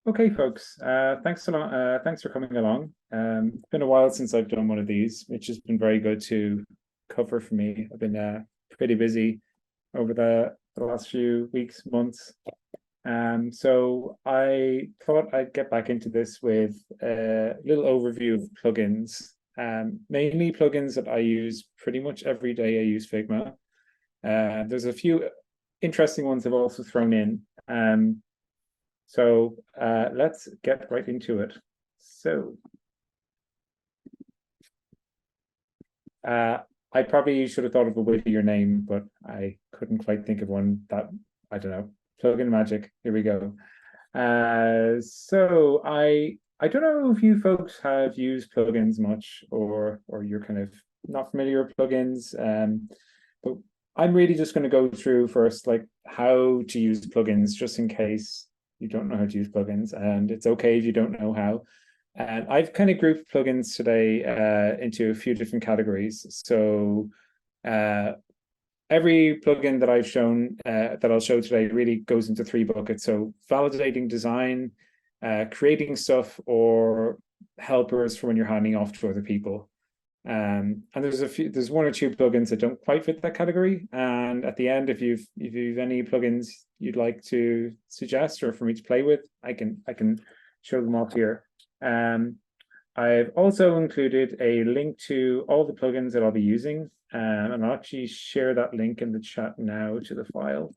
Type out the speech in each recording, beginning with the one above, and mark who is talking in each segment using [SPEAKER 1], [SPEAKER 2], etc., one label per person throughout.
[SPEAKER 1] Okay, folks. Thanks a lot. Thanks for coming along. It's been a while since I've done one of these, which has been very good to cover for me. I've been pretty busy over the last few weeks, months. So I thought I'd get back into this with a little overview of plugins. Mainly plugins that I use pretty much every day. I use Figma. There's a few interesting ones I've also thrown in. So let's get right into it. So I probably should have thought of a wittier name, but I couldn't quite think of one that, I don't know, plugin magic. Here we go. So I don't know if you folks have used plugins much or you're kind of not familiar with plugins. But I'm really just going to go through first like how to use plugins just in case you don't know how to use plugins, and it's okay if you don't know how. And I've kind of grouped plugins today into a few different categories. So uh, every plugin that I've shown that I'll show today really goes into three buckets. So validating design, creating stuff, or helpers for when you're handing off to other people. And there's one or two plugins that don't quite fit that category. And at the end, if you've any plugins you'd like to suggest or for me to play with, I can show them off here. I've also included a link to all the plugins that I'll be using, and I'll actually share that link in the chat now to the file.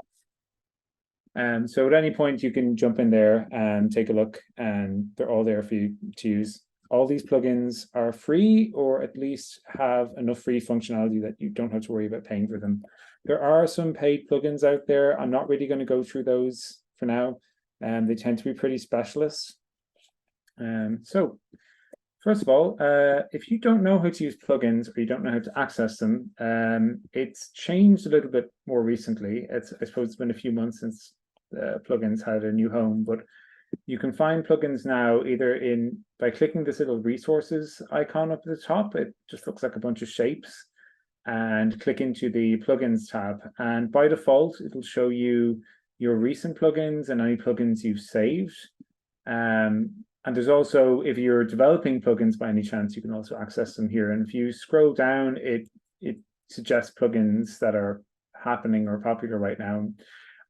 [SPEAKER 1] So at any point you can jump in there and take a look, and they're all there for you to use. All these plugins are free, or at least have enough free functionality that you don't have to worry about paying for them. There are some paid plugins out there. I'm not really going to go through those for now, and they tend to be pretty specialist. So first of all, if you don't know how to use plugins or you don't know how to access them, it's changed a little bit more recently. I suppose it's been a few months since plugins had a new home, but you can find plugins now either by clicking this little resources icon up at the top. It just looks like a bunch of shapes, and click into the plugins tab. And by default, it'll show you your recent plugins and any plugins you've saved. And there's also, if you're developing plugins by any chance, you can also access them here. And if you scroll down, it suggests plugins that are happening or popular right now.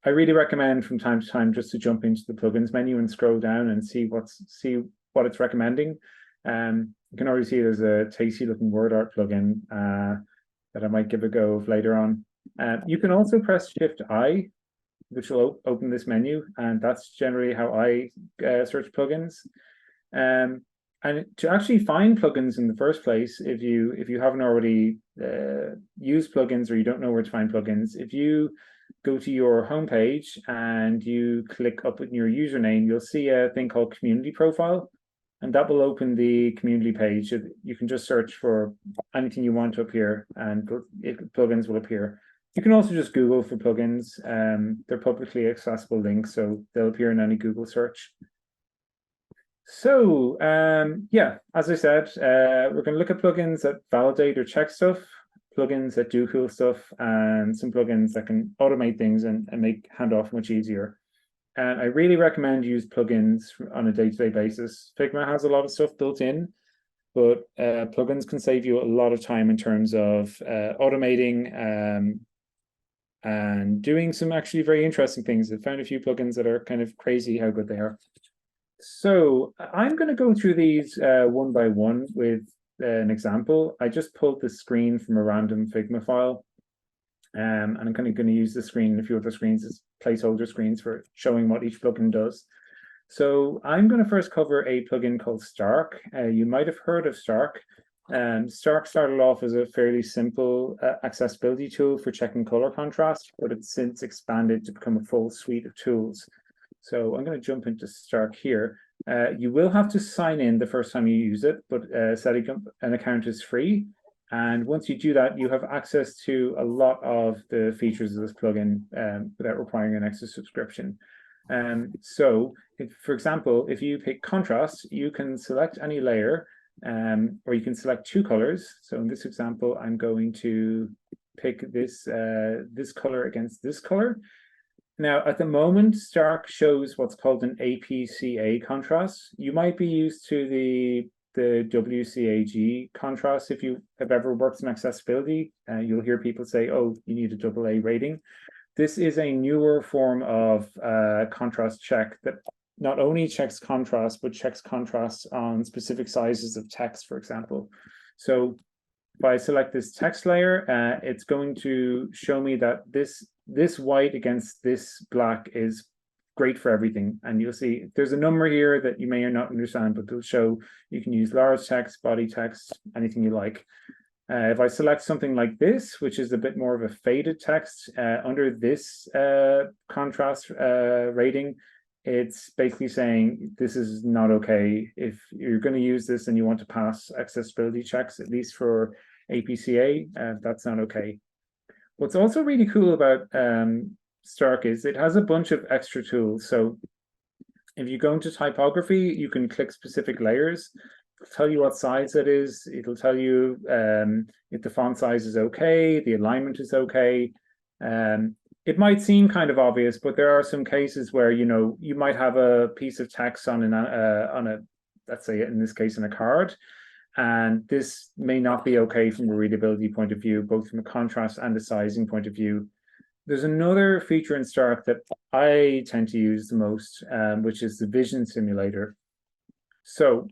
[SPEAKER 1] I really recommend from time to time just to jump into the plugins menu and scroll down and see what it's recommending. You can already see there's a tasty looking word art plugin that I might give a go of later on. You can also press Shift I, which will open this menu, and that's generally how I search plugins. And to actually find plugins in the first place, if you haven't already used plugins or you don't know where to find plugins, if you go to your homepage and you click up in your username, you'll see a thing called Community Profile, and that will open the community page. You can just search for anything you want up here, and plugins will appear. You can also just Google for plugins. They're publicly accessible links, so they'll appear in any Google search. So yeah, as I said, we're going to look at plugins that validate or check stuff, plugins that do cool stuff, and some plugins that can automate things and make handoff much easier. And I really recommend use plugins on a day-to-day basis. Figma has a lot of stuff built in, but plugins can save you a lot of time in terms of automating and doing some actually very interesting things. I found a few plugins that are kind of crazy how good they are. So I'm going to go through these one by one with an example. I just pulled the screen from a random Figma file, and I'm kind of going to use the screen and a few other screens as placeholder screens for showing what each plugin does. So I'm going to first cover a plugin called Stark. You might have heard of Stark. Stark started off as a fairly simple accessibility tool for checking color contrast, but it's since expanded to become a full suite of tools. So I'm going to jump into Stark here. You will have to sign in the first time you use it, but setting up an account is free. And once you do that, you have access to a lot of the features of this plugin without requiring an extra subscription. So, for example, if you pick contrast, you can select any layer, or you can select two colors. So in this example, I'm going to pick this color against this color. Now, at the moment, Stark shows what's called an APCA contrast. You might be used to the WCAG contrast. If you have ever worked in accessibility, you'll hear people say, oh, you need a AA rating. This is a newer form of contrast check that not only checks contrast, but checks contrast on specific sizes of text, for example. So if I select this text layer, it's going to show me that this white against this black is great for everything. And you'll see there's a number here that you may or not understand, but it'll show you can use large text, body text, anything you like. If I select something like this, which is a bit more of a faded text, under this contrast rating, it's basically saying this is not okay. If you're going to use this and you want to pass accessibility checks, at least for APCA, that's not okay. What's also really cool about Stark is it has a bunch of extra tools. So if you go into typography, you can click specific layers. It'll tell you what size it is. It'll tell you if the font size is okay, the alignment is okay. It might seem kind of obvious, but there are some cases where you might have a piece of text on a let's say in this case in a card, and this may not be okay from a readability point of view, both from a contrast and a sizing point of view. There's another feature in Stark that I tend to use the most, which is the vision simulator. So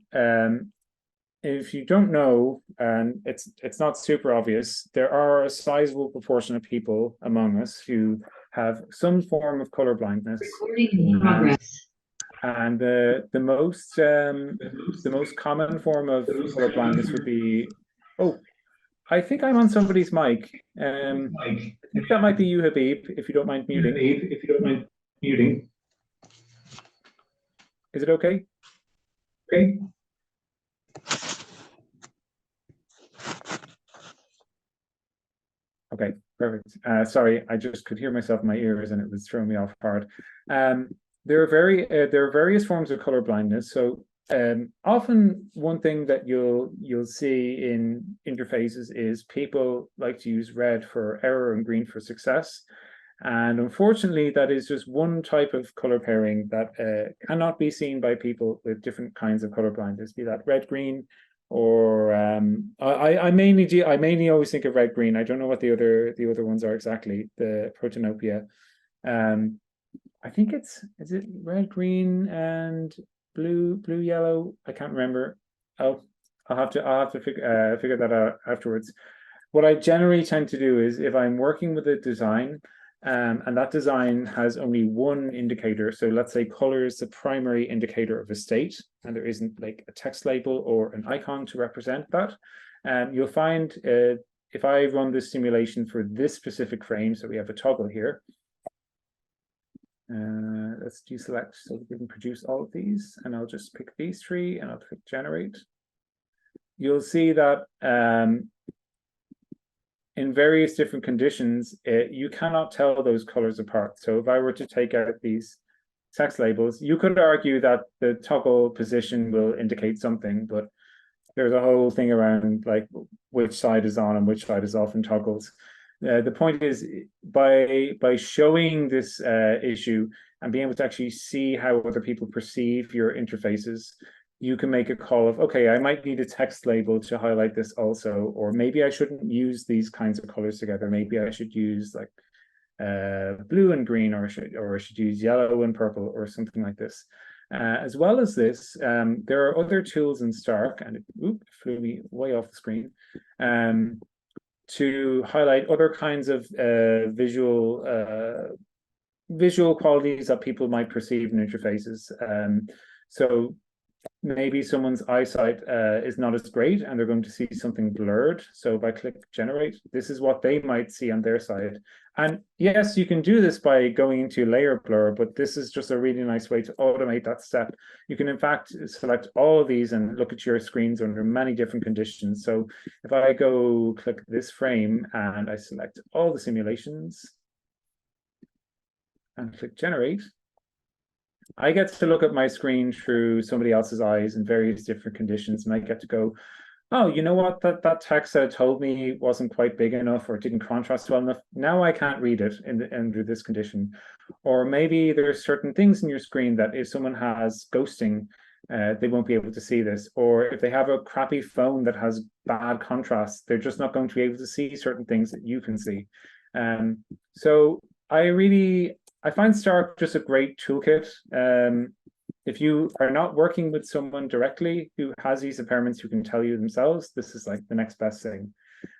[SPEAKER 1] if you don't know, and it's not super obvious, there are a sizable proportion of people among us who have some form of color blindness.
[SPEAKER 2] Recording in progress.
[SPEAKER 1] And the most common form of color blindness would be, oh, I think I'm on somebody's mic. I think that might be you, Habib, if you don't mind muting. Is it okay?
[SPEAKER 2] Okay.
[SPEAKER 1] Okay, perfect. Sorry, I just could hear myself in my ears and it was throwing me off hard. There are various forms of color blindness. So often one thing that you'll see in interfaces is people like to use red for error and green for success. And unfortunately, that is just one type of color pairing that cannot be seen by people with different kinds of color blindness, be that red, green, or I mainly always think of red, green. I don't know what the other ones are exactly. The protanopia. I think is it red, green, and blue, yellow? I can't remember. Oh, I'll have to figure that out afterwards. What I generally tend to do is if I'm working with a design, and that design has only one indicator. So let's say color is the primary indicator of a state, and there isn't like a text label or an icon to represent that. You'll find if I run this simulation for this specific frame, so we have a toggle here. Let's deselect so we can produce all of these, and I'll just pick these three and I'll click generate. You'll see that in various different conditions, you cannot tell those colors apart. So if I were to take out these text labels, you could argue that the toggle position will indicate something, but there's a whole thing around like which side is on and which side is off in toggles. The point is by showing this issue and being able to actually see how other people perceive your interfaces, you can make a call of, okay, I might need a text label to highlight this also, or maybe I shouldn't use these kinds of colors together. Maybe I should use like blue and green, or I should use yellow and purple, or something like this. As well as this, there are other tools in Stark, and it flew me way off the screen, to highlight other kinds of visual qualities that people might perceive in interfaces. So maybe someone's eyesight is not as great and they're going to see something blurred. So if I click generate, this is what they might see on their side. And yes, you can do this by going into layer blur, but this is just a really nice way to automate that step. You can in fact select all of these and look at your screens under many different conditions. So if I go click this frame and I select all the simulations and click generate, I get to look at my screen through somebody else's eyes in various different conditions, and I get to go, oh, you know what? That text that it told me wasn't quite big enough or didn't contrast well enough. Now I can't read it under this condition. Or maybe there's certain things in your screen that if someone has ghosting, they won't be able to see this. Or if they have a crappy phone that has bad contrast, they're just not going to be able to see certain things that you can see. Um, so I find Stark just a great toolkit. If you are not working with someone directly who has these impairments who can tell you themselves, this is like the next best thing.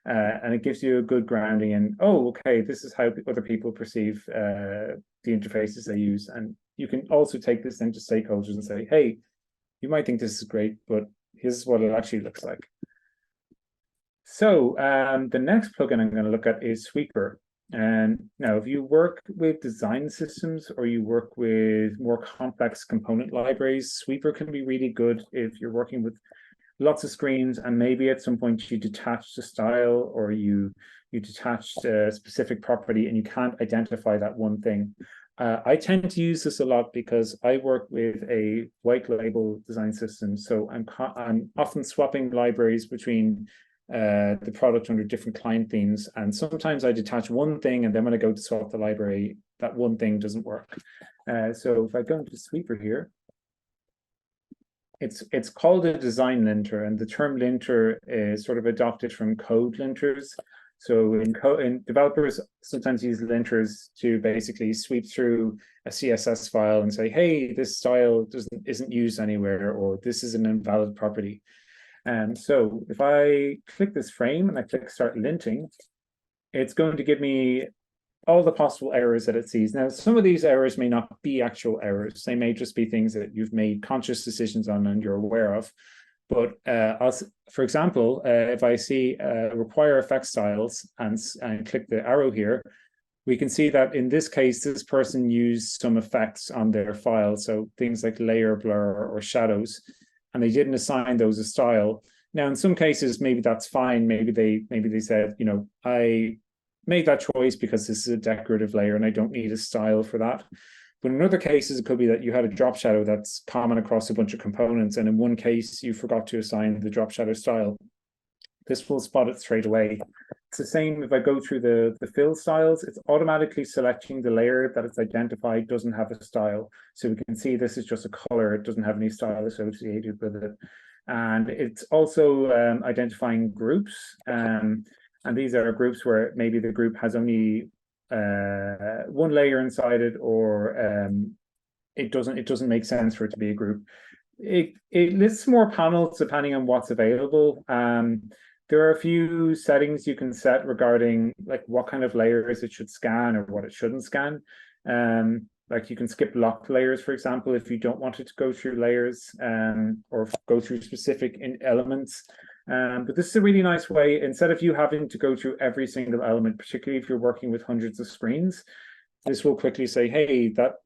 [SPEAKER 1] And it gives you a good grounding in, oh, okay, this is how other people perceive the interfaces they use. And you can also take this into stakeholders and say, hey, you might think this is great, but here's what it actually looks like. So the next plugin I'm going to look at is Sweeper. And now, if you work with design systems or you work with more complex component libraries, Sweeper can be really good if you're working with lots of screens and maybe at some point you detached a style or you detached a specific property and you can't identify that one thing. I tend to use this a lot because I work with a white label design system, so I'm often swapping libraries between the product under different client themes, and sometimes I detach one thing and then when I go to swap the library, that one thing doesn't work. So if I go into Sweeper here, it's called a design linter, and the term linter is sort of adopted from code linters. So in developers sometimes use linters to basically sweep through a CSS file and say, hey, this style isn't used anywhere, or this is an invalid property. And so if I click this frame and I click start linting, it's going to give me all the possible errors that it sees. Now, some of these errors may not be actual errors. They may just be things that you've made conscious decisions on and you're aware of. But for example, if I see require effect styles and click the arrow here, we can see that in this case, this person used some effects on their file. So things like layer blur or shadows, and they didn't assign those a style. Now, in some cases, maybe that's fine. Maybe they said, I made that choice because this is a decorative layer and I don't need a style for that. But in other cases, it could be that you had a drop shadow that's common across a bunch of components. And in one case, you forgot to assign the drop shadow style. This will spot it straight away. It's the same if I go through the fill styles, it's automatically selecting the layer that it's identified doesn't have a style. So we can see this is just a color, it doesn't have any style associated with it. And it's also identifying groups. And these are groups where maybe the group has only one layer inside it, or it doesn't make sense for it to be a group. It lists more panels depending on what's available. There are a few settings you can set regarding like what kind of layers it should scan or what it shouldn't scan. Like you can skip locked layers, for example, if you don't want it to go through layers or go through specific elements. But this is a really nice way, instead of you having to go through every single element, particularly if you're working with hundreds of screens, this will quickly say, hey, that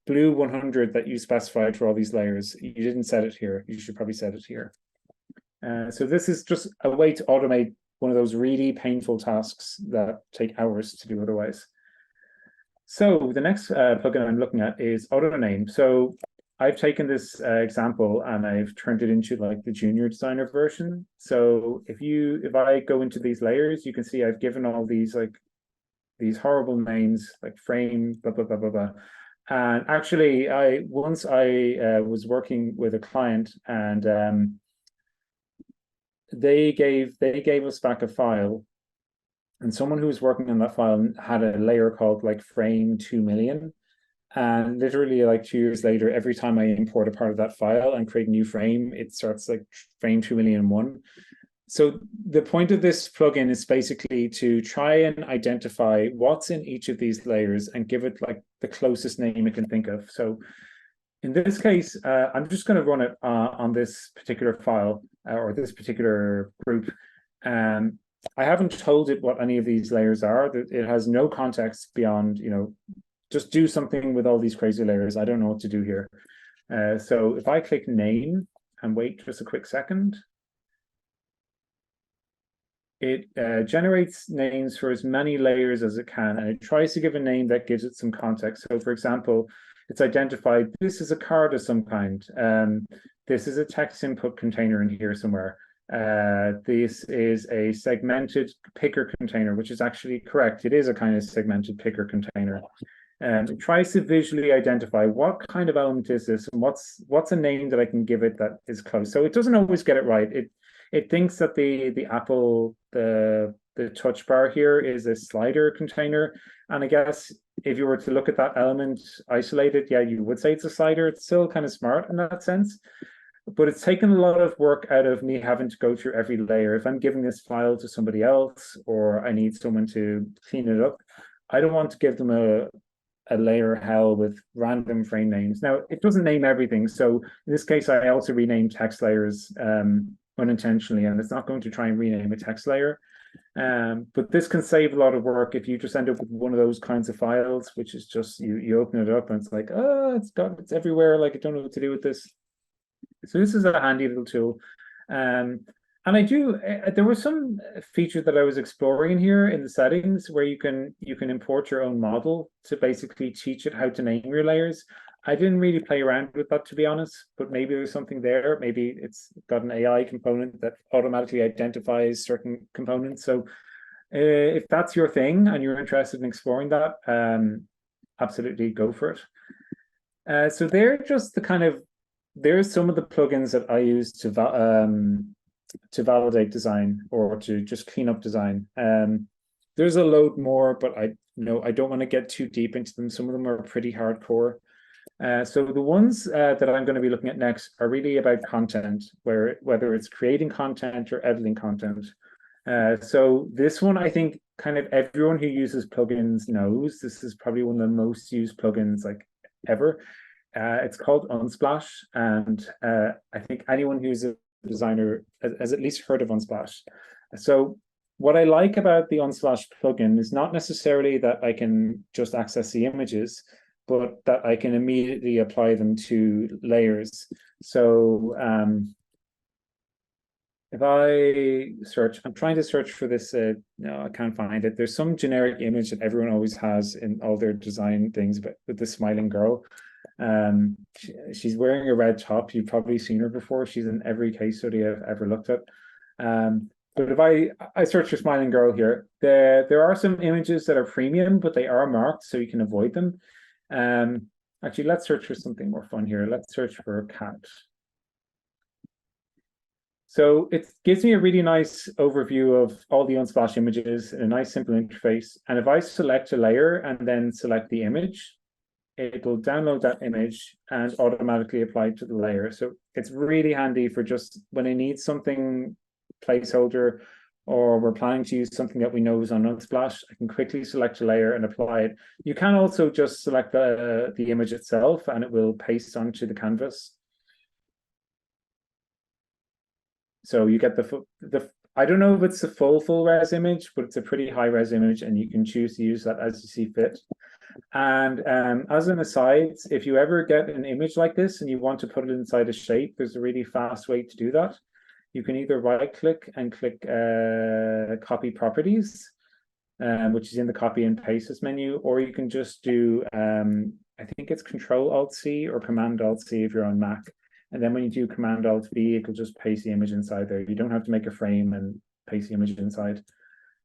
[SPEAKER 1] blue 100 that you specified for all these layers, you didn't set it here. You should probably set it here. So this is just a way to automate one of those really painful tasks that take hours to do otherwise. So the next plugin I'm looking at is AutoName. So I've taken this example and I've turned it into like the junior designer version. So if I go into these layers, you can see I've given all these these horrible names like frame, blah, blah, blah, blah, blah. And actually, once I was working with a client and they gave us back a file, and someone who was working on that file had a layer called like frame 2 million. And literally like 2 years later, every time I import a part of that file and create a new frame, it starts like frame 2,000,001. So the point of this plugin is basically to try and identify what's in each of these layers and give it like the closest name it can think of. So in this case, I'm just going to run it on this particular file or this particular group. I haven't told it what any of these layers are. It has no context beyond, just do something with all these crazy layers. I don't know what to do here. So if I click name and wait just a quick second, it generates names for as many layers as it can, and it tries to give a name that gives it some context. So for example, it's identified this is a card of some kind. This is a text input container in here somewhere. This is a segmented picker container, which is actually correct. It is a kind of segmented picker container. It tries to visually identify what kind of element is this and what's a name that I can give it that is close. So it doesn't always get it right. It thinks that the Apple, the touch bar here is a slider container. And I guess if you were to look at that element isolated, yeah, you would say it's a slider. It's still kind of smart in that sense. But it's taken a lot of work out of me having to go through every layer. If I'm giving this file to somebody else or I need someone to clean it up, I don't want to give them a layer hell with random frame names. Now, it doesn't name everything. So in this case, I also renamed text layers unintentionally, and it's not going to try and rename a text layer. But this can save a lot of work if you just end up with one of those kinds of files, which is just you open it up and it's like, oh, it's everywhere. Like I don't know what to do with this. So this is a handy little tool. And I do, there was some feature that I was exploring here in the settings where you can import your own model to basically teach it how to name your layers. I didn't really play around with that, to be honest, but maybe there's something there. Maybe it's got an AI component that automatically identifies certain components. So if that's your thing and you're interested in exploring that, absolutely go for it. So they're just the kind of, there's some of the plugins that I use to validate design or to just clean up design. There's a load more, but I don't want to get too deep into them. Some of them are pretty hardcore. So the ones that I'm going to be looking at next are really about content, whether it's creating content or editing content. So this one, I think kind of everyone who uses plugins knows. This is probably one of the most used plugins like ever. It's called Unsplash, and I think anyone who's a designer has at least heard of Unsplash. So what I like about the Unsplash plugin is not necessarily that I can just access the images, but that I can immediately apply them to layers. So if I search, I'm trying to search for this, no, I can't find it. There's some generic image that everyone always has in all their design things, but with the smiling girl. She's wearing a red top. You've probably seen her before. She's in every case study I've ever looked at. But if I search for smiling girl here, there are some images that are premium, but they are marked, so you can avoid them. Actually, let's search for something more fun here. Let's search for cat. So it gives me a really nice overview of all the Unsplash images in a nice simple interface. And if I select a layer and then select the image, it will download that image and automatically apply it to the layer. So it's really handy for just when I need something placeholder or we're planning to use something that we know is on Unsplash, I can quickly select a layer and apply it. You can also just select the image itself and it will paste onto the canvas. So you get I don't know if it's a full res image, but it's a pretty high res image and you can choose to use that as you see fit. And as an aside, if you ever get an image like this and you want to put it inside a shape, there's a really fast way to do that. You can either right click and click copy properties, which is in the copy and paste this menu, or you can just do, I think it's Control Alt C or Command Alt C if you're on Mac. And then when you do Command Alt V, it'll just paste the image inside there. You don't have to make a frame and paste the image inside.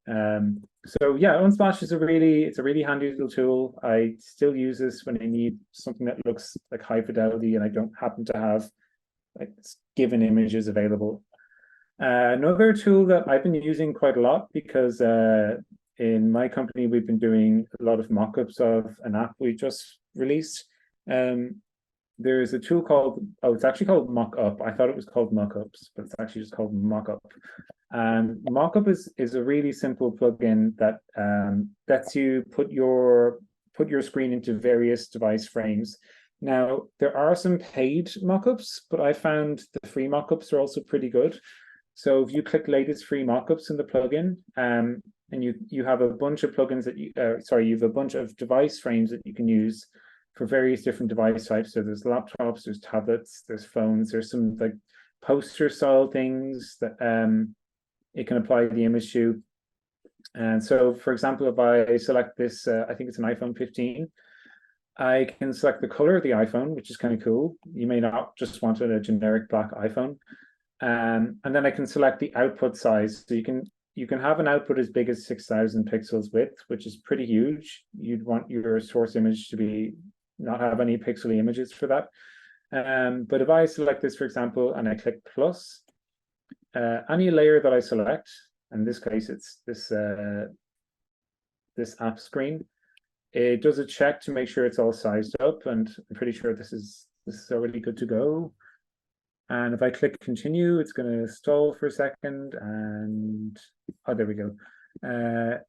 [SPEAKER 1] So yeah, Unsplash is a really handy little tool. I still use this when I need something that looks like high fidelity and I don't happen to have like given images available. Another tool that I've been using quite a lot because in my company we've been doing a lot of mock-ups of an app we just released. There's a tool called, it's actually called Mockup. I thought it was called Mockups, but it's actually just called Mockup. And Mockup is a really simple plugin that lets you put your screen into various device frames. Now, there are some paid mockups, but I found the free mockups are also pretty good. So if you click latest free mockups in the plugin, and you have a bunch of plugins that you have a bunch of device frames that you can use for various different device types. So there's laptops, there's tablets, there's phones, there's some like poster style things that it can apply the image to. And so, for example, if I select this, I think it's an iPhone 15, I can select the color of the iPhone, which is kind of cool. You may not just want a generic black iPhone. And then I can select the output size. So you can have an output as big as 6,000 pixels width, which is pretty huge. You'd want your source image to be not have any pixely images for that. But if I select this, for example, and I click plus, any layer that I select, in this case, it's this app screen, it does a check to make sure it's all sized up, and I'm pretty sure this is already good to go. And if I click continue, it's going to stall for a second, and oh, there we go.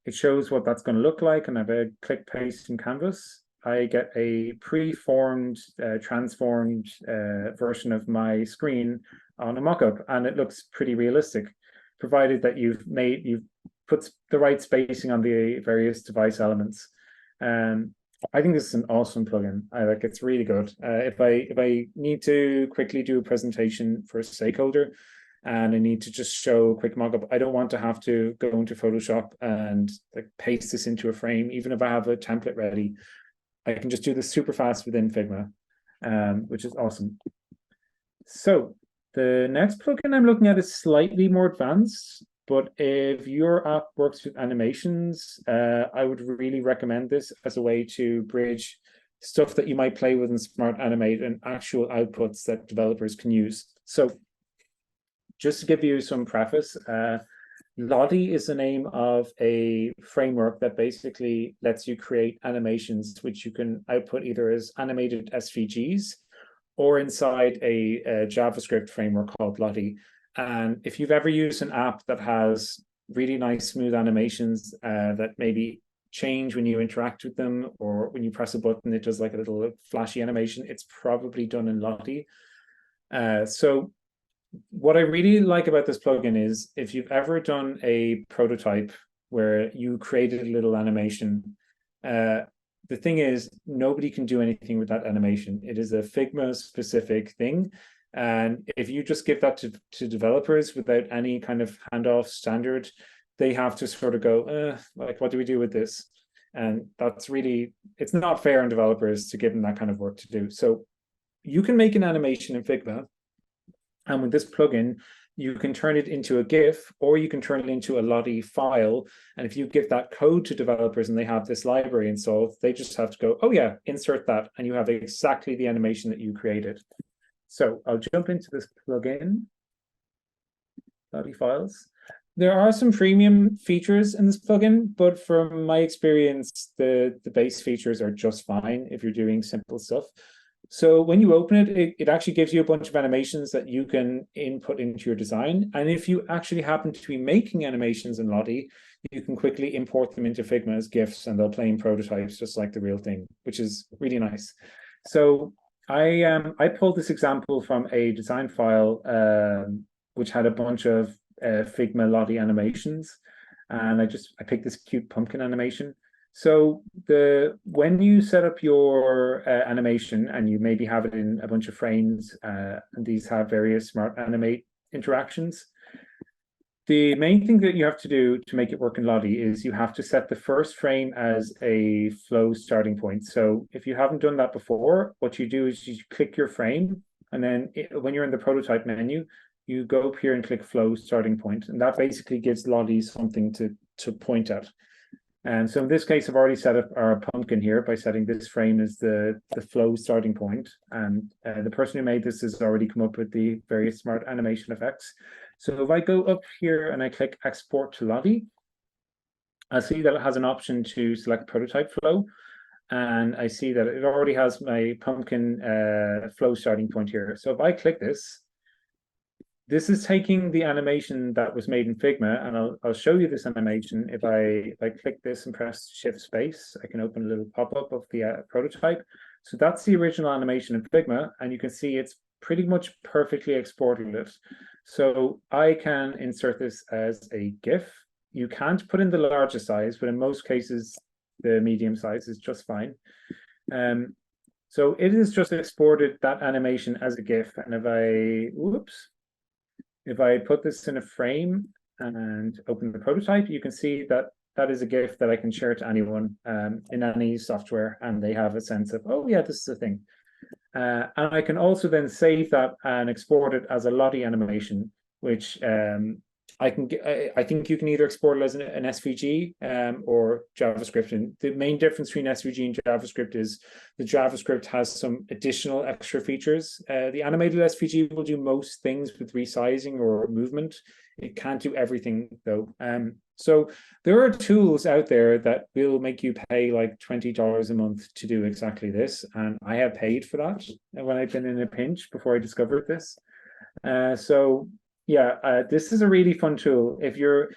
[SPEAKER 1] It shows what that's going to look like, and if I click paste in Canvas, I get a pre-formed, transformed version of my screen on a mockup, and it looks pretty realistic, provided that you've put the right spacing on the various device elements. I think this is an awesome plugin. I like it's really good. If I need to quickly do a presentation for a stakeholder and I need to just show a quick mockup, I don't want to have to go into Photoshop and like paste this into a frame. Even if I have a template ready, I can just do this super fast within Figma, which is awesome. So the next plugin I'm looking at is slightly more advanced. But if your app works with animations, I would really recommend this as a way to bridge stuff that you might play with in Smart Animate and actual outputs that developers can use. So just to give you some preface, Lottie is the name of a framework that basically lets you create animations which you can output either as animated SVGs or inside a JavaScript framework called Lottie. And if you've ever used an app that has really nice smooth animations that maybe change when you interact with them, or when you press a button, it does like a little flashy animation, it's probably done in Lottie. So what I really like about this plugin is if you've ever done a prototype where you created a little animation, the thing is nobody can do anything with that animation. It is a Figma specific thing. And if you just give that to developers without any kind of handoff standard, they have to sort of go, like, what do we do with this? And that's really, it's not fair on developers to give them that kind of work to do. So you can make an animation in Figma. And with this plugin, you can turn it into a GIF, or you can turn it into a Lottie file. And if you give that code to developers and they have this library installed, they just have to go, oh yeah, insert that. And you have exactly the animation that you created. So I'll jump into this plugin, Lottie files. There are some premium features in this plugin, but from my experience, the base features are just fine if you're doing simple stuff. So when you open it, it actually gives you a bunch of animations that you can input into your design. And if you actually happen to be making animations in Lottie, you can quickly import them into Figma as GIFs, and they'll play in prototypes just like the real thing, which is really nice. So I pulled this example from a design file which had a bunch of Figma Lottie animations, and I picked this cute pumpkin animation. So when you set up your animation and you maybe have it in a bunch of frames, and these have various Smart Animate interactions, the main thing that you have to do to make it work in Lottie is you have to set the first frame as a flow starting point. So if you haven't done that before, what you do is you click your frame, and then when you're in the prototype menu, you go up here and click flow starting point, and that basically gives Lottie something to point at. And so in this case, I've already set up our pumpkin here by setting this frame as the flow starting point. And the person who made this has already come up with the various smart animation effects. So if I go up here and I click export to Lottie, I see that it has an option to select prototype flow. And I see that it already has my pumpkin flow starting point here. So if I click this, this is taking the animation that was made in Figma, and I'll show you this animation. If I click this and press Shift Space, I can open a little pop-up of the prototype. So that's the original animation in Figma, and you can see it's pretty much perfectly exported it. So I can insert this as a GIF. You can't put in the larger size, but in most cases, the medium size is just fine. So it is just exported that animation as a GIF, and if I put this in a frame and open the prototype, you can see that that is a GIF that I can share to anyone in any software, and they have a sense of, oh yeah, this is a thing. And I can also then save that and export it as a Lottie animation. which I think you can either export it as an SVG or JavaScript. And the main difference between SVG and JavaScript is the JavaScript has some additional extra features. The animated SVG will do most things with resizing or movement. It can't do everything though. So there are tools out there that will make you pay like $20 a month to do exactly this. And I have paid for that when I've been in a pinch before I discovered this. So yeah, this is a really fun tool. If you're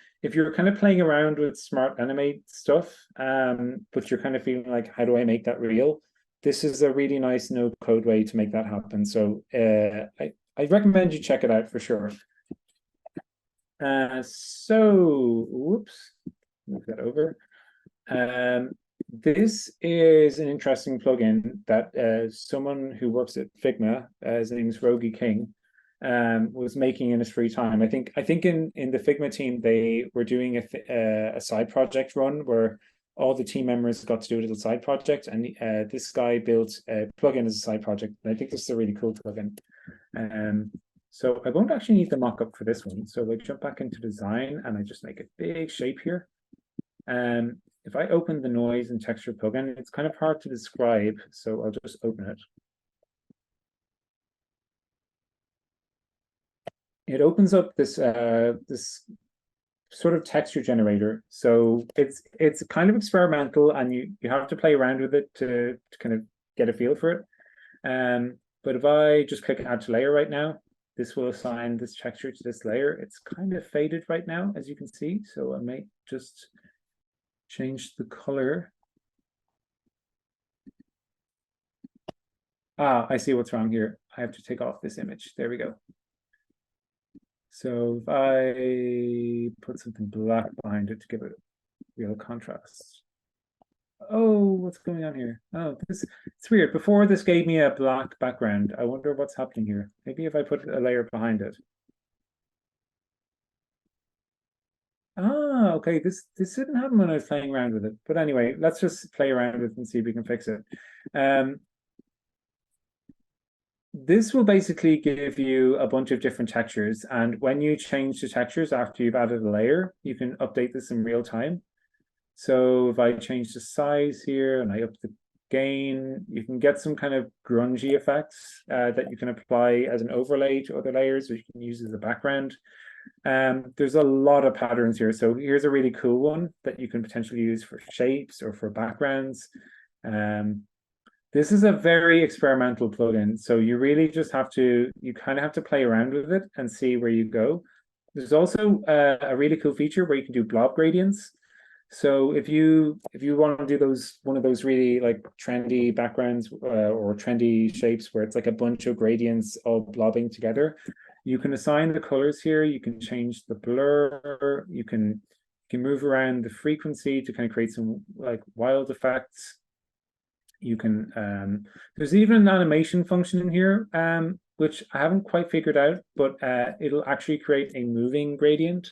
[SPEAKER 1] kind of playing around with smart animate stuff, but you're kind of feeling like, how do I make that real? This is a really nice no code way to make that happen. So I recommend you check it out for sure. So whoops, move that over. This is an interesting plugin that someone who works at Figma, his name is Rogi King, was making in his free time. I think in the Figma team they were doing a side project run where all the team members got to do a little side project, and this guy built a plugin as a side project. And I think this is a really cool plugin. So I won't actually need the mock-up for this one. So I jump back into design and I just make a big shape here. If I open the noise and texture plugin, it's kind of hard to describe, so I'll just open it. It opens up this this sort of texture generator. So it's kind of experimental, and you have to play around with it to kind of get a feel for it. But if I just click add to layer right now, this will assign this texture to this layer. It's kind of faded right now, as you can see. So I might just change the color. Ah, I see what's wrong here. I have to take off this image. There we go. So if I put something black behind it to give it real contrast. Oh, what's going on here? Oh, it's weird. Before this gave me a black background. I wonder what's happening here. Maybe if I put a layer behind it. Ah, okay. This didn't happen when I was playing around with it. But anyway, let's just play around with it and see if we can fix it. This will basically give you a bunch of different textures. And when you change the textures after you've added a layer, you can update this in real time. So if I change the size here and I up the gain, you can get some kind of grungy effects that you can apply as an overlay to other layers, which you can use as a background. There's a lot of patterns here. So here's a really cool one that you can potentially use for shapes or for backgrounds. This is a very experimental plugin. So you really just have to, you kind of have to play around with it and see where you go. There's also a really cool feature where you can do blob gradients. So if you want to do one of those really like trendy backgrounds or trendy shapes where it's like a bunch of gradients all blobbing together, you can assign the colors here. You can change the blur. You can move around the frequency to kind of create some like wild effects. You can there's even an animation function in here, which I haven't quite figured out, but it'll actually create a moving gradient.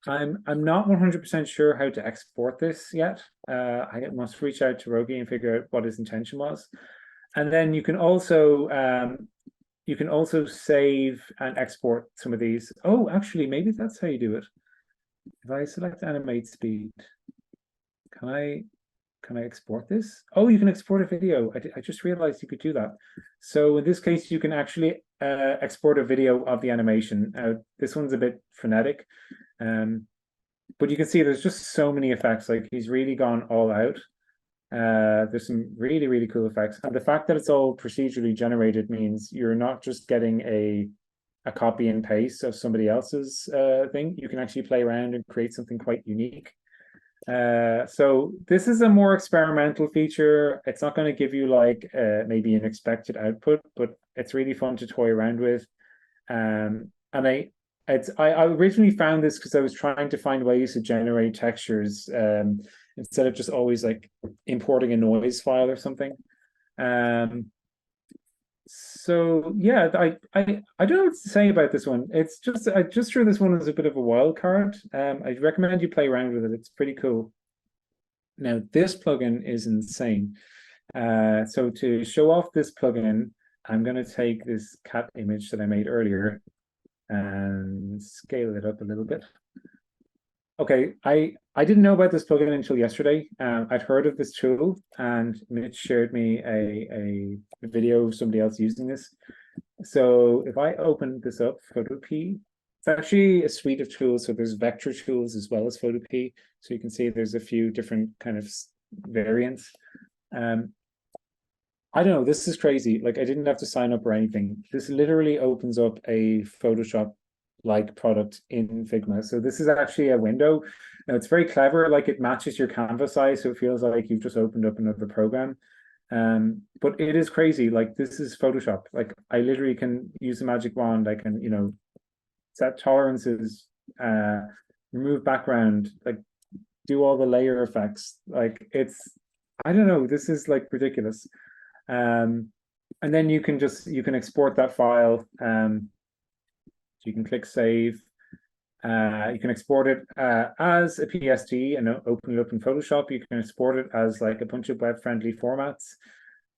[SPEAKER 1] I'm not 100% sure how to export this yet. I must reach out to Rogi and figure out what his intention was. And then you can also save and export some of these. Oh, actually, maybe that's how you do it. If I select animate speed, can I export this? Oh, you can export a video. I just realized you could do that. So in this case, you can actually export a video of the animation. This one's a bit frenetic. But you can see there's just so many effects. Like he's really gone all out. There's some really, really cool effects. And the fact that it's all procedurally generated means you're not just getting a copy and paste of somebody else's thing. You can actually play around and create something quite unique. So this is a more experimental feature. It's not going to give you like maybe an expected output, but it's really fun to toy around with. And I originally found this because I was trying to find ways to generate textures instead of just always like importing a noise file or something. So yeah, I don't know what to say about this one. It's just I just threw this one as a bit of a wild card. I'd recommend you play around with it. It's pretty cool. Now this plugin is insane. So to show off this plugin, I'm going to take this cat image that I made earlier. and scale it up a little bit. Okay, I didn't know about this plugin until yesterday. I'd heard of this tool, and Mitch shared me a video of somebody else using this. So if I open this up, Photopea, it's actually a suite of tools. So there's vector tools as well as Photopea. So you can see there's a few different kind of variants. I don't know, this is crazy. Like I didn't have to sign up or anything. This literally opens up a Photoshop-like product in Figma. So this is actually a window. Now it's very clever, like it matches your canvas size, so it feels like you've just opened up another program. But it is crazy. Like this is Photoshop. Like I literally can use a magic wand. I can, set tolerances, remove background, like do all the layer effects. Like I don't know, this is like ridiculous. And then you can export that file. So you can click save. You can export it as a PSD and open it up in Photoshop. You can export it as like a bunch of web-friendly formats.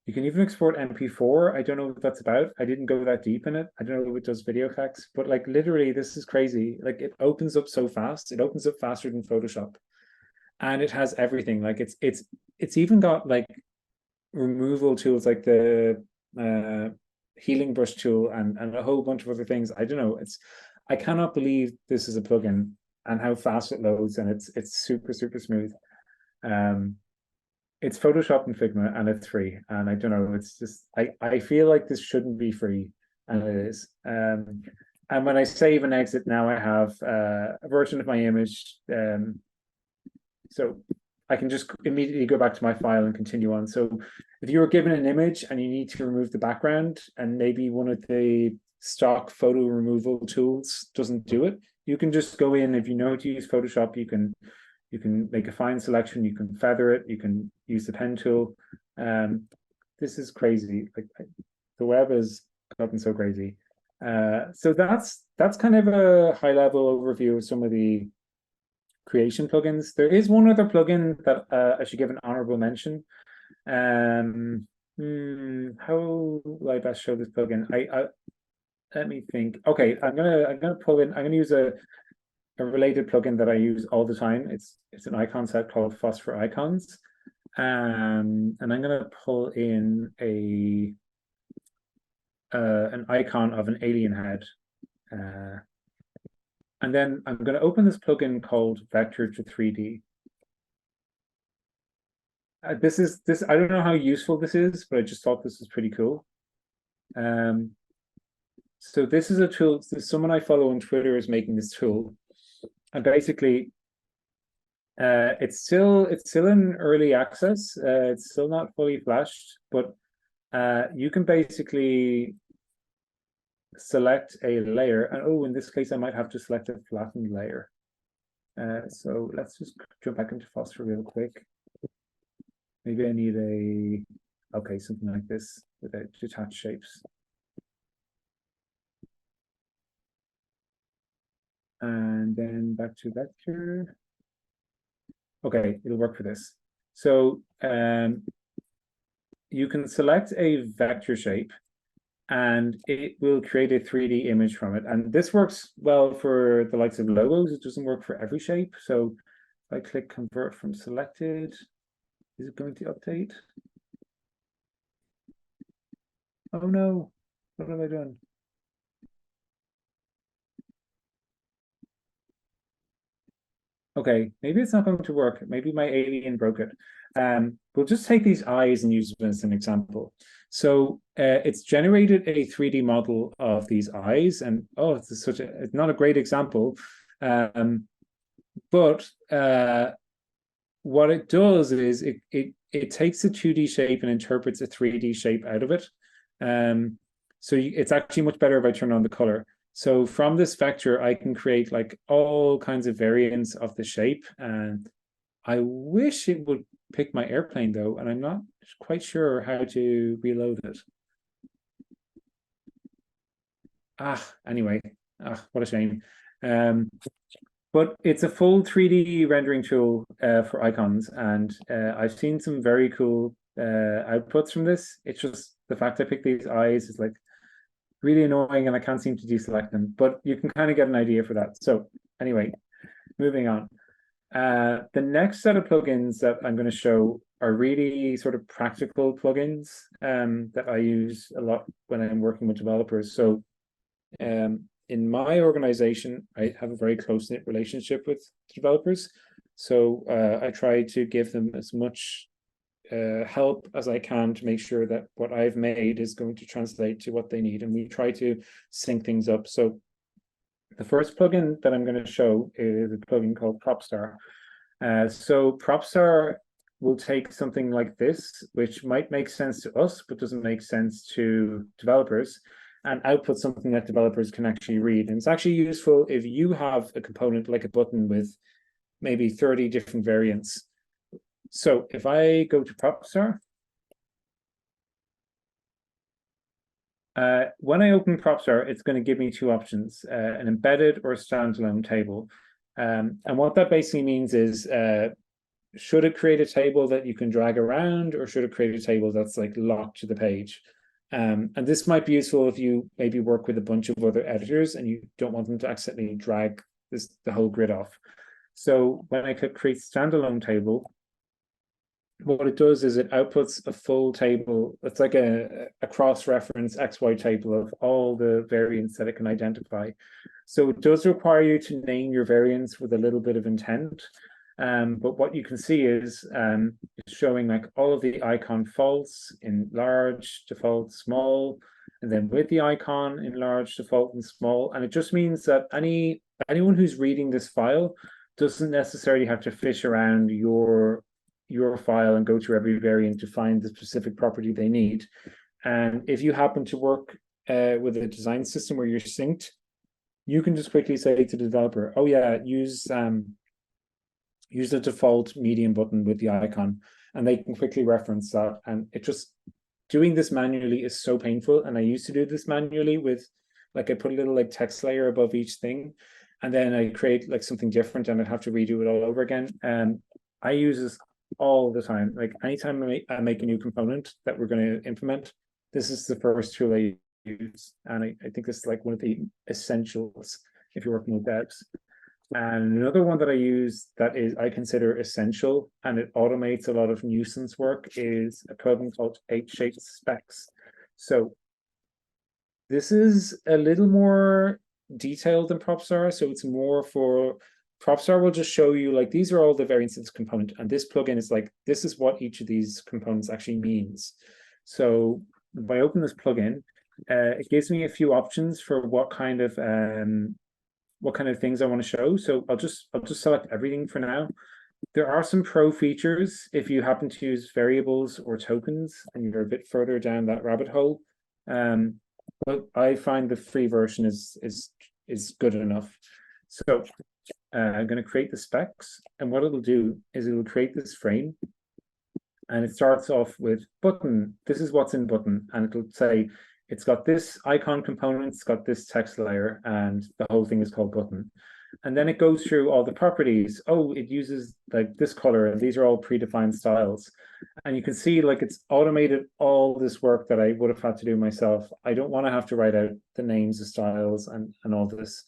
[SPEAKER 1] You can even export MP4. I don't know what that's about. I didn't go that deep in it. I don't know if it does video effects, but like literally this is crazy. Like it opens up so fast. It opens up faster than Photoshop. And it has everything. Like it's even got like removal tools like the healing brush tool and a whole bunch of other things. I don't know. I cannot believe this is a plugin and how fast it loads, and it's super, super smooth. It's Photoshop and Figma, and it's free. And I don't know, it's just I feel like this shouldn't be free, and it is. And when I save and exit now, I have a version of my image. So I can just immediately go back to my file and continue on. So if you were given an image and you need to remove the background, and maybe one of the stock photo removal tools doesn't do it, you can just go in. If you know how to use Photoshop, you can make a fine selection, you can feather it, you can use the pen tool. This is crazy. Like the web has gotten so crazy. So that's kind of a high level overview of some of the creation plugins. There is one other plugin that I should give an honorable mention. How will I best show this plugin? I let me think. Okay, I'm gonna use a related plugin that I use all the time. It's an icon set called Phosphor Icons. And I'm gonna pull in an icon of an alien head. And then I'm going to open this plugin called Vector to 3D. This I don't know how useful this is, but I just thought this was pretty cool. So this is a tool. Someone I follow on Twitter is making this tool, and basically, it's still in early access. It's still not fully flashed, but you can basically select a layer, and in this case I might have to select a flattened layer. So let's just jump back into Phosphor real quick. Maybe I need something like this with detached shapes. And then back to vector. Okay, it'll work for this. So you can select a vector shape and it will create a 3D image from it. And this works well for the likes of logos. It doesn't work for every shape. So if I click convert from selected, is it going to update? Oh no, what have I done? Okay, maybe it's not going to work. Maybe my alien broke it. We'll just take these eyes and use them as an example. So it's generated a 3D model of these eyes, and it's not a great example. But what it does is it takes a 2D shape and interprets a 3D shape out of it. So it's actually much better if I turn on the color. So from this vector, I can create like all kinds of variants of the shape. And I wish it would pick my airplane though, and I'm not quite sure how to reload it. Anyway, what a shame. But it's a full 3D rendering tool for icons, and I've seen some very cool outputs from this. It's just the fact I picked these eyes is like really annoying and I can't seem to deselect them, but you can kind of get an idea for that. So anyway, moving on. The next set of plugins that I'm going to show are really sort of practical plugins that I use a lot when I'm working with developers. So in my organization, I have a very close-knit relationship with developers. So I try to give them as much help as I can to make sure that what I've made is going to translate to what they need. And we try to sync things up. So the first plugin that I'm going to show is a plugin called PropStar. So PropStar will take something like this, which might make sense to us, but doesn't make sense to developers, and output something that developers can actually read. And it's actually useful if you have a component like a button with maybe 30 different variants. So if I go to PropStar, when I open PropStar, it's going to give me two options, an embedded or a standalone table. And what that basically means is, should it create a table that you can drag around, or should it create a table that's like locked to the page? And this might be useful if you maybe work with a bunch of other editors and you don't want them to accidentally drag the whole grid off. So when I click create standalone table, what it does is it outputs a full table. It's like a cross-reference XY table of all the variants that it can identify. So it does require you to name your variants with a little bit of intent. But what you can see is it's showing like all of the icon faults in large, default, small, and then with the icon in large, default, and small. And it just means that anyone who's reading this file doesn't necessarily have to fish around your file and go through every variant to find the specific property they need. And if you happen to work with a design system where you're synced, you can just quickly say to the developer, oh yeah, use the default medium button with the icon, and they can quickly reference that. And it just, doing this manually is so painful. And I used to do this manually with, like, I put a little like text layer above each thing, and then I create like something different and I'd have to redo it all over again. And I use this all the time. Like anytime I make a new component that we're going to implement, this is the first tool I use. And I think this is like one of the essentials if you're working with devs. And another one that I use that is I consider essential, and it automates a lot of nuisance work, is a plugin called H-Shape Specs. So this is a little more detailed than PropStar. So it's more for PropStar will just show you like these are all the variants of this component, and this plugin is like this is what each of these components actually means. So if I open this plugin, it gives me a few options for what kind of things I want to show. So I'll just select everything for now. There are some pro features if you happen to use variables or tokens and you're a bit further down that rabbit hole. But I find the free version is good enough. So I'm going to create the specs, and what it'll do is it'll create this frame, and it starts off with button. This is what's in button, and it'll say it's got this icon component, it's got this text layer, and the whole thing is called button. And then it goes through all the properties. Oh, it uses like this color, and these are all predefined styles. And you can see like it's automated all this work that I would have had to do myself. I don't want to have to write out the names of styles and all this.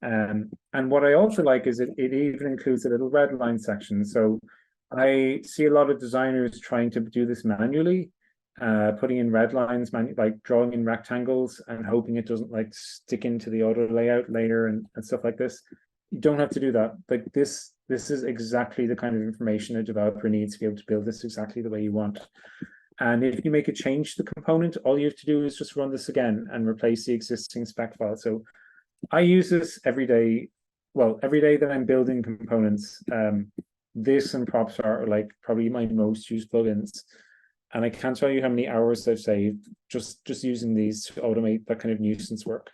[SPEAKER 1] And what I also like is it even includes a little red line section. So I see a lot of designers trying to do this manually, putting in red lines, like drawing in rectangles and hoping it doesn't like stick into the auto layout later and stuff like this. You don't have to do that. Like this is exactly the kind of information a developer needs to be able to build this exactly the way you want. And if you make a change to the component, all you have to do is just run this again and replace the existing spec file. So I use this every day. Well, every day that I'm building components, this and PropStar are like probably my most used plugins. And I can't tell you how many hours I've saved just using these to automate that kind of nuisance work.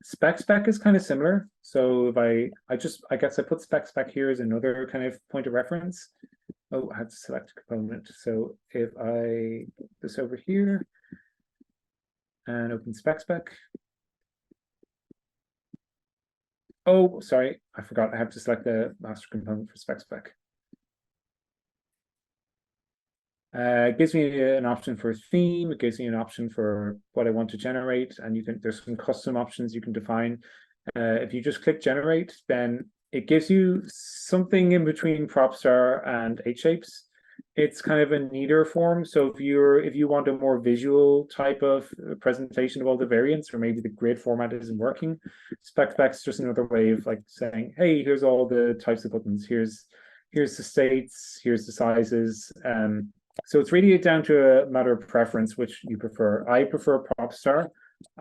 [SPEAKER 1] Spec is kind of similar. So if I guess I put spec here as another kind of point of reference. Oh, I had to select a component. So if I put this over here and open spec. Oh, sorry, I forgot. I have to select the master component for spec. It gives me an option for a theme. It gives me an option for what I want to generate, and there's some custom options you can define. If you just click generate, then it gives you something in between PropStar and H-shapes. It's kind of a neater form. So if you want a more visual type of presentation of all the variants, or maybe the grid format isn't working, SpecSpec's just another way of like saying, hey, here's all the types of buttons. Here's the states, here's the sizes. So it's really down to a matter of preference, which you prefer. I prefer PropStar.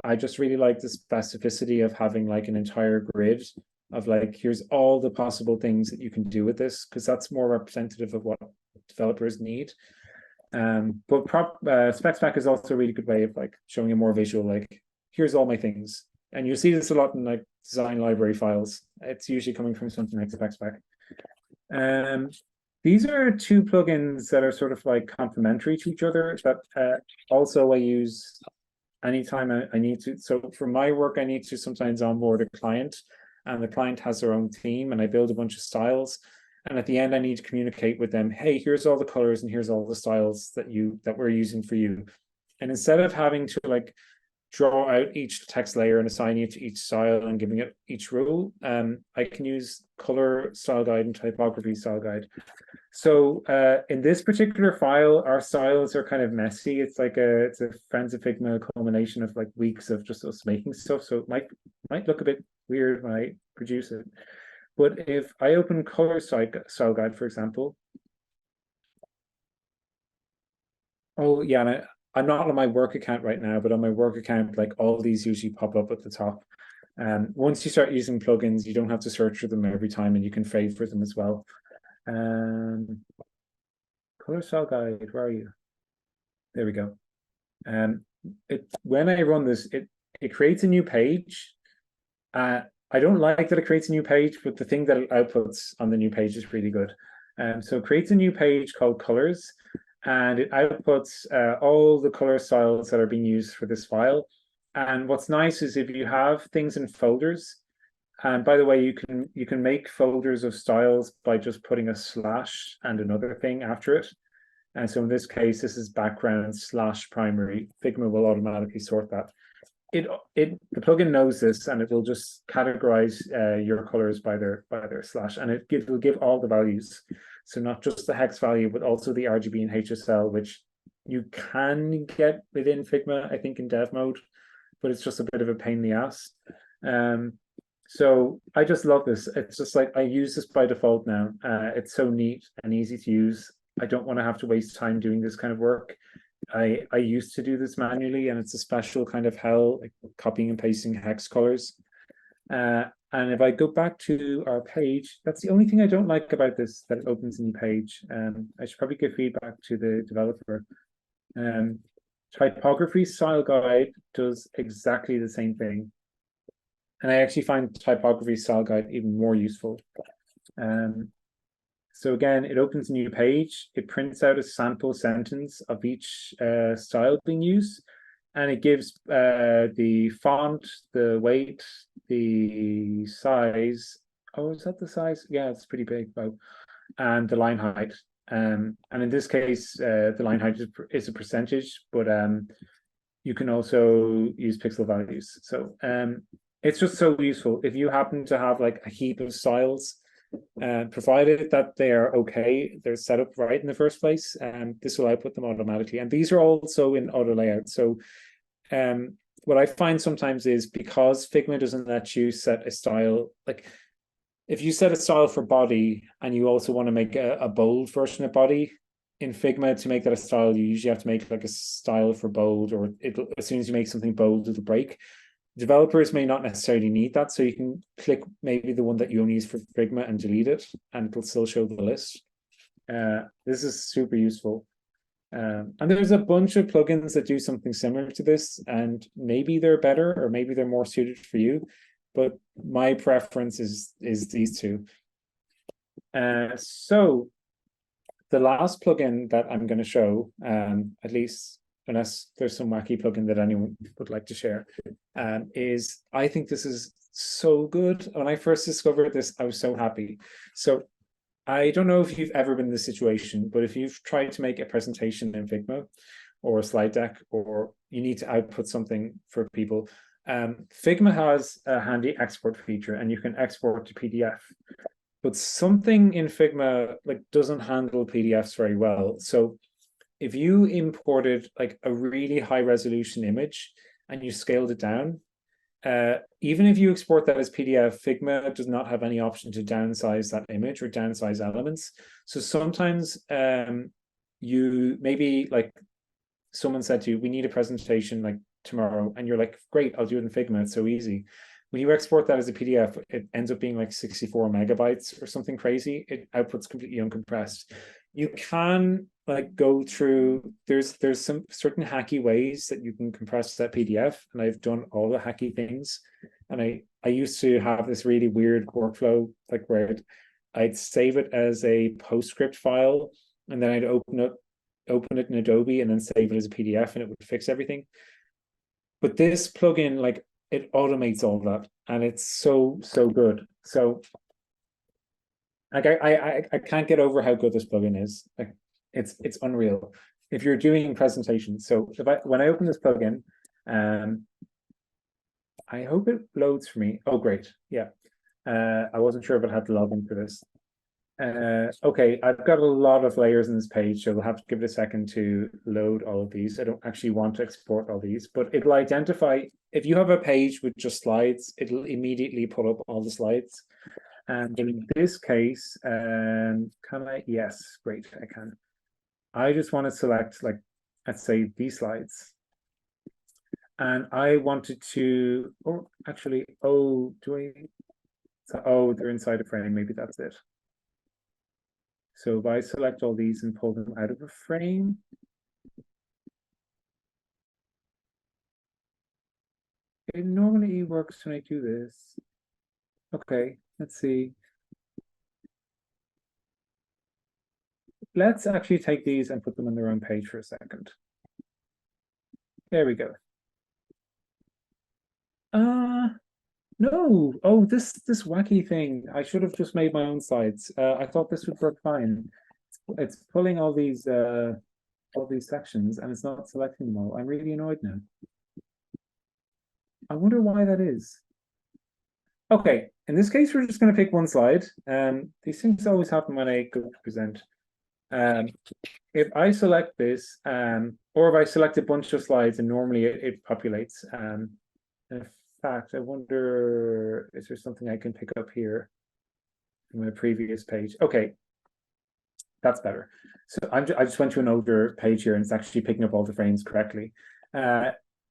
[SPEAKER 1] I just really like the specificity of having like an entire grid of like, here's all the possible things that you can do with this, because that's more representative of what developers need. But SpecSpec is also a really good way of like showing a more visual, like, here's all my things. And you see this a lot in like design library files. It's usually coming from something like SpecSpec. These are two plugins that are sort of like complementary to each other that also I use anytime I need to. So for my work, I need to sometimes onboard a client, and the client has their own theme, and I build a bunch of styles. And at the end, I need to communicate with them, hey, here's all the colors and here's all the styles that we're using for you. And instead of having to like draw out each text layer and assign it to each style and giving it each rule, I can use color style guide and typography style guide. So in this particular file, our styles are kind of messy. It's a Friends of Figma culmination of like weeks of just us making stuff. So it might look a bit weird when I produce it. But if I open color style guide, for example, oh yeah, and I'm not on my work account right now, but on my work account, like all these usually pop up at the top. Once you start using plugins, you don't have to search for them every time, and you can favorite them as well. Color style guide, where are you? There we go. When I run this, it creates a new page. I don't like that it creates a new page, but the thing that it outputs on the new page is really good. So it creates a new page called colors, and it outputs all the color styles that are being used for this file. And what's nice is if you have things in folders, and by the way, you can make folders of styles by just putting a slash and another thing after it. And so in this case, this is background / primary. Figma will automatically sort that. The plugin knows this, and it will just categorize your colors by their slash, and will give all the values. So not just the hex value, but also the RGB and HSL, which you can get within Figma, I think, in dev mode, but it's just a bit of a pain in the ass. So I just love this. It's just like I use this by default now. It's so neat and easy to use. I don't want to have to waste time doing this kind of work. I used to do this manually, and it's a special kind of hell, like copying and pasting hex colors. And if I go back to our page, that's the only thing I don't like about this, that it opens a new page. I should probably give feedback to the developer. Typography style guide does exactly the same thing. And I actually find typography style guide even more useful. So again, it opens a new page. It prints out a sample sentence of each style being used, and it gives the font, the weight, the size. Oh, is that the size? Yeah, it's pretty big, and the line height. And in this case, the line height is a percentage, but you can also use pixel values. So it's just so useful. If you happen to have like a heap of styles, provided that they are okay, they're set up right in the first place, and this will output them automatically. And these are also in auto layout. So what I find sometimes is, because Figma doesn't let you set a style, like if you set a style for body and you also want to make a bold version of body in Figma, to make that a style, you usually have to make like a style for bold, or as soon as you make something bold, it'll break. Developers may not necessarily need that, so you can click maybe the one that you only use for Figma and delete it, and it'll still show the list. This is super useful. And there's a bunch of plugins that do something similar to this, and maybe they're better, or maybe they're more suited for you, but my preference is these two. So the last plugin that I'm going to show, at least unless there's some wacky plugin that anyone would like to share, is, I think this is so good. When I first discovered this, I was so happy. So I don't know if you've ever been in this situation, but if you've tried to make a presentation in Figma or a slide deck, or you need to output something for people, Figma has a handy export feature and you can export to PDF. But something in Figma like doesn't handle PDFs very well. So if you imported like a really high resolution image and you scaled it down, even if you export that as PDF, Figma does not have any option to downsize that image or downsize elements. So sometimes you maybe like someone said to you, we need a presentation like tomorrow, and you're like, great, I'll do it in Figma. It's so easy. When you export that as a PDF, it ends up being like 64 megabytes or something crazy. It outputs completely uncompressed. You can like go through, there's some certain hacky ways that you can compress that PDF, and I've done all the hacky things. And I used to have this really weird workflow, like where I'd save it as a PostScript file, and then I'd open it in Adobe and then save it as a PDF, and it would fix everything. But this plugin, like, it automates all that, and it's so good. So like I can't get over how good this plugin is. Like it's unreal. If you're doing presentations, so if when I open this plugin, I hope it loads for me. Oh great, yeah. I wasn't sure if it had to log in for this. Okay, I've got a lot of layers in this page, so we'll have to give it a second to load all of these. I don't actually want to export all these, but it'll identify, if you have a page with just slides, it'll immediately pull up all the slides. And in this case, can I? Yes, great, I can. I just want to select, like, let's say these slides. And I wanted to, oh, actually, oh, oh, they're inside a frame, maybe that's it. So if I select all these and pull them out of a frame, it normally works when I do this. Okay, let's see. Let's actually take these and put them on their own page for a second. There we go. No. Oh, this wacky thing. I should have just made my own slides. I thought this would work fine. It's pulling all these sections and it's not selecting them all. I'm really annoyed now. I wonder why that is. Okay, in this case, we're just going to pick one slide. These things always happen when I go to present. If I select this, or if I select a bunch of slides, and normally it populates. In fact, I wonder, is there something I can pick up here from my previous page? Okay, that's better. So I just went to an older page here, and it's actually picking up all the frames correctly.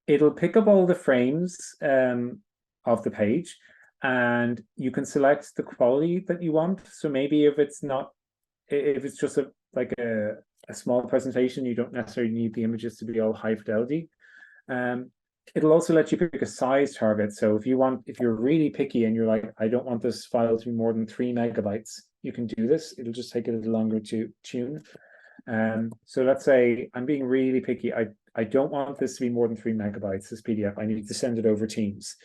[SPEAKER 1] It'll pick up all the frames of the page, and you can select the quality that you want. So maybe if it's just like a small presentation, you don't necessarily need the images to be all high fidelity. It'll also let you pick a size target. So if you're really picky and you're like, I don't want this file to be more than 3 megabytes, you can do this. It'll just take a little longer to tune. So let's say I'm being really picky. I don't want this to be more than 3 megabytes, this PDF. I need to send it over Teams.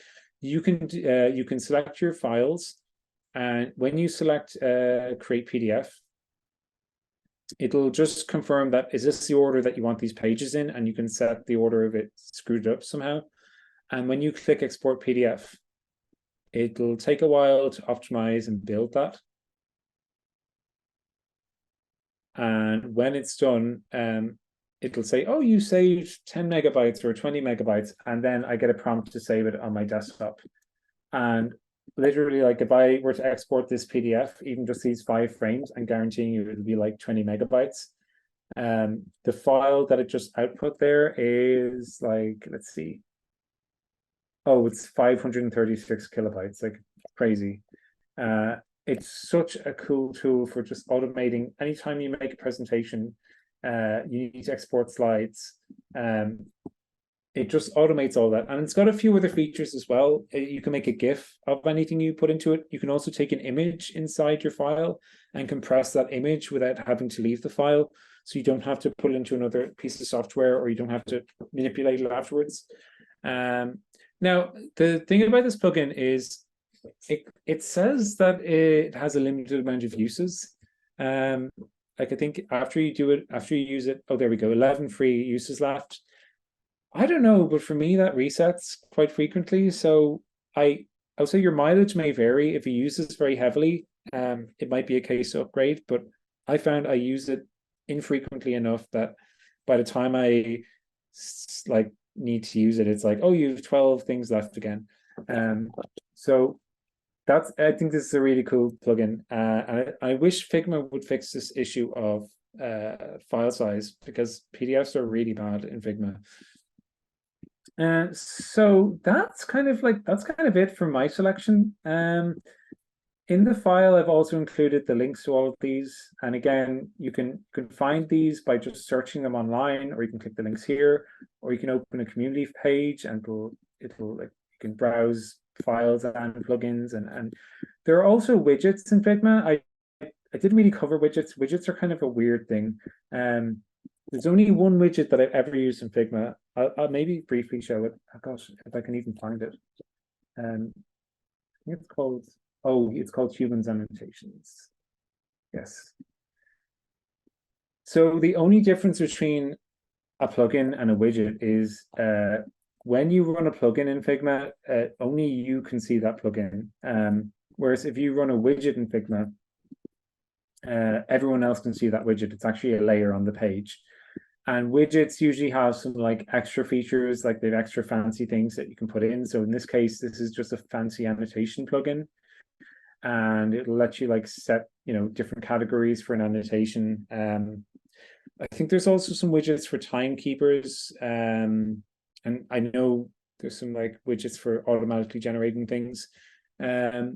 [SPEAKER 1] You can select your files, and when you select create PDF, it'll just confirm that is this the order that you want these pages in, and you can set the order of it screwed up somehow. And when you click export PDF, it'll take a while to optimize and build that. And when it's done, it'll say, oh, you saved 10 megabytes or 20 megabytes. And then I get a prompt to save it on my desktop. And literally, like if I were to export this PDF, even just these 5 frames, I'm guaranteeing you it'll be like 20 megabytes. The file that it just output there is like, let's see. Oh, it's 536 kilobytes, like crazy. It's such a cool tool for just automating. Anytime you make a presentation, you need to export slides. It just automates all that. And it's got a few other features as well. You can make a GIF of anything you put into it. You can also take an image inside your file and compress that image without having to leave the file. So you don't have to put it into another piece of software, or you don't have to manipulate it afterwards. Now, the thing about this plugin is it says that it has a limited amount of uses. Like I think after you do it, after you use it, oh, there we go, 11 free uses left. I don't know, but for me that resets quite frequently. So I'll say your mileage may vary. If you use this very heavily, it might be a case to upgrade. But I found I use it infrequently enough that by the time I like need to use it, it's like, oh, you have 12 things left again. So that's I think this is a really cool plugin. And I wish Figma would fix this issue of file size because PDFs are really bad in Figma. So that's kind of it for my selection. In the file, I've also included the links to all of these. And again, you can find these by just searching them online, or you can click the links here, or you can open a community page and it'll like you can browse files and plugins and there are also widgets in Figma. I didn't really cover widgets. Widgets are kind of a weird thing. There's only one widget that I've ever used in Figma. I'll maybe briefly show it. Oh gosh, if I can even find it. I think it's called Humans Annotations. Yes. So the only difference between a plugin and a widget is when you run a plugin in Figma, only you can see that plugin. Whereas if you run a widget in Figma, everyone else can see that widget. It's actually a layer on the page. And widgets usually have some like extra features, like they have extra fancy things that you can put in. So in this case, this is just a fancy annotation plugin. And it'll let you like set, different categories for an annotation. I think there's also some widgets for timekeepers. And I know there's some like widgets for automatically generating things. But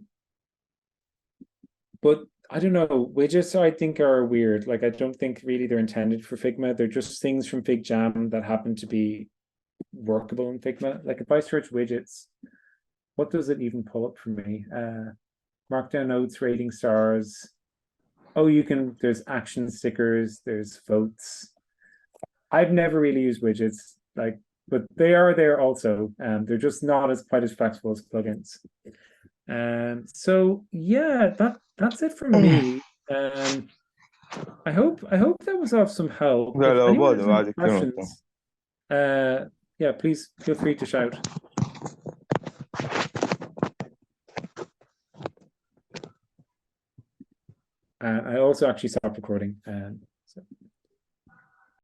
[SPEAKER 1] I don't know, widgets I think are weird. Like I don't think really they're intended for Figma. They're just things from FigJam that happen to be workable in Figma. Like if I search widgets, what does it even pull up for me? Markdown notes, rating stars. Oh, there's action stickers, there's votes. I've never really used widgets, but they are there also. They're just not quite as flexible as plugins. So yeah, that's it from me. I hope that was of some help.
[SPEAKER 3] لا
[SPEAKER 1] If
[SPEAKER 3] لا
[SPEAKER 1] anyone
[SPEAKER 3] بعد
[SPEAKER 1] has
[SPEAKER 3] ما
[SPEAKER 1] any
[SPEAKER 3] عاد كلمة.
[SPEAKER 1] questions, yeah, please feel free to shout. I also actually stopped recording. So.